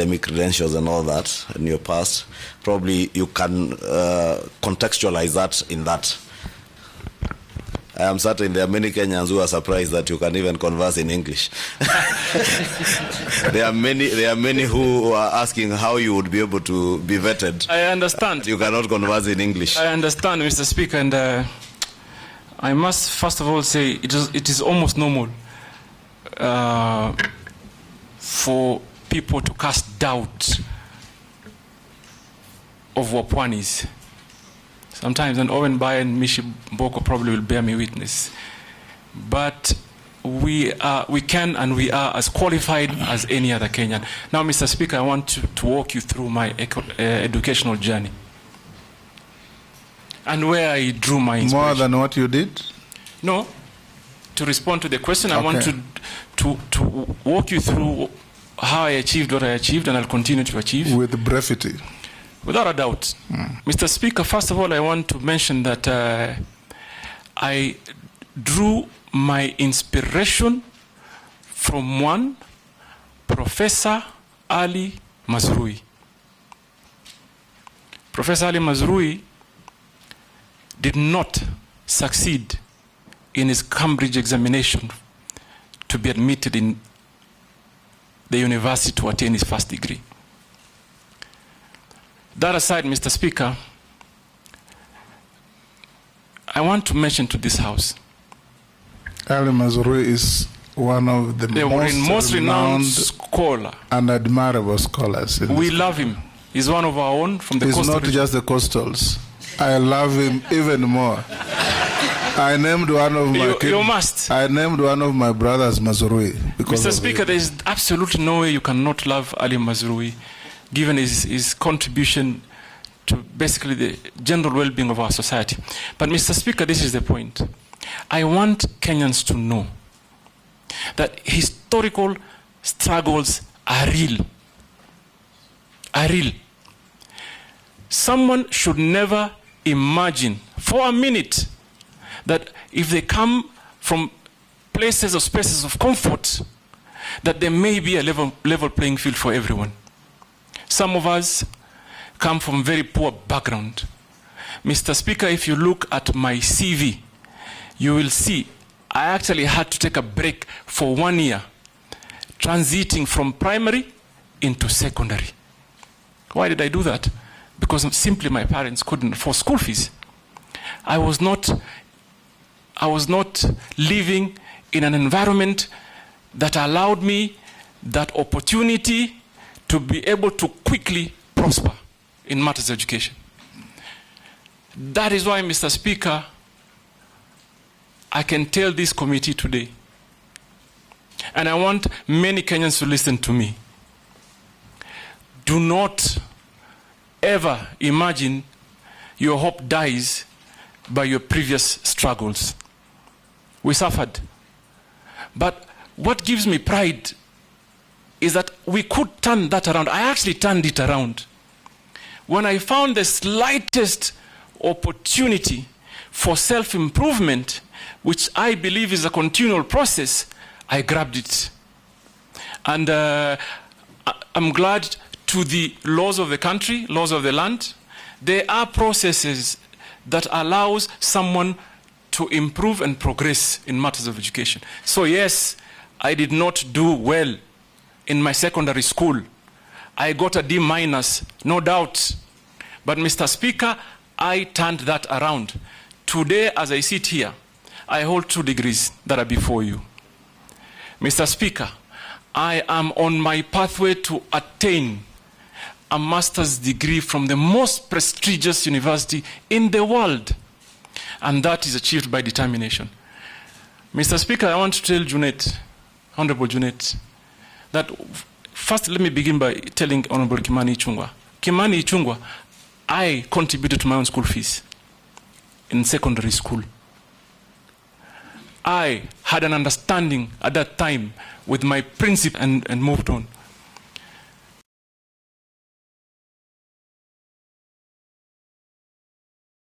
academic credentials and all that in your past, probably you can contextualize that in that. I am certain there are many Kenyans who are surprised that you can even converse in English. There are many who are asking how you would be able to be vetted. I understand. You cannot converse in English. I understand, Mr. Speaker, and I must first of all say it is almost normal for people to cast doubt of Wapwanis. Sometimes, and Owen Bai and Mishi Boko probably will bear me witness. But we can and we are as qualified as any other Kenyan. Now, Mr. Speaker, I want to walk you through my educational journey and where I drew my inspiration. More than what you did? No. To respond to the question, okay. I want to walk you through how I achieved what I achieved, and I'll continue to achieve. With brevity. Without a doubt. Mr. Speaker, first of all, I want to mention that I drew my inspiration from one Professor Ali Mazrui. Professor Ali Mazrui did not succeed in his Cambridge examination to be admitted in the university to attain his first degree. That aside, Mr. Speaker, I want to mention to this House. Ali Mazrui is one of the most renowned scholar and admirable scholars. We love him. He's one of our own from the He's coastal not region. just the coastals. I love him even more. I named one of my you must. I named one of my brothers Mazrui. Mr. Speaker, there is absolutely no way you cannot love Ali Mazrui, given his contribution to basically the general well-being of our society. But Mr. Speaker, this is the point. I want Kenyans to know that historical struggles are real. Are real. Someone should never imagine for a minute that if they come from places or spaces of comfort, that there may be a level playing field for everyone. Some of us come from very poor background. Mr. Speaker, if you look at my CV, you will see I actually had to take a break for 1 year, transiting from primary into secondary. Why did I do that? Because simply my parents couldn't afford school fees. I was not living in an environment that allowed me that opportunity to be able to quickly prosper in matters of education. That is why, Mr. Speaker, I can tell this committee today, and I want many Kenyans to listen to me, do not ever imagine your hope dies by your previous struggles. We suffered. But what gives me pride is that we could turn that around. I actually turned it around. When I found the slightest opportunity for self-improvement, which I believe is a continual process, I grabbed it. And I'm glad to the laws of the country, laws of the land, there are processes that allows someone to improve and progress in matters of education. So yes, I did not do well in my secondary school. I got a D-, no doubt. But Mr. Speaker, I turned that around. Today, as I sit here, I hold 2 degrees that are before you. Mr. Speaker, I am on my pathway to attain a master's degree from the most prestigious university in the world. And that is achieved by determination. Mr. Speaker, I want to tell Junet, Honorable Junet, that first let me begin by telling Honorable Kimani Ichung'wah. Kimani Ichung'wah, I contributed to my own school fees in secondary school. I had an understanding at that time with my principal and moved on.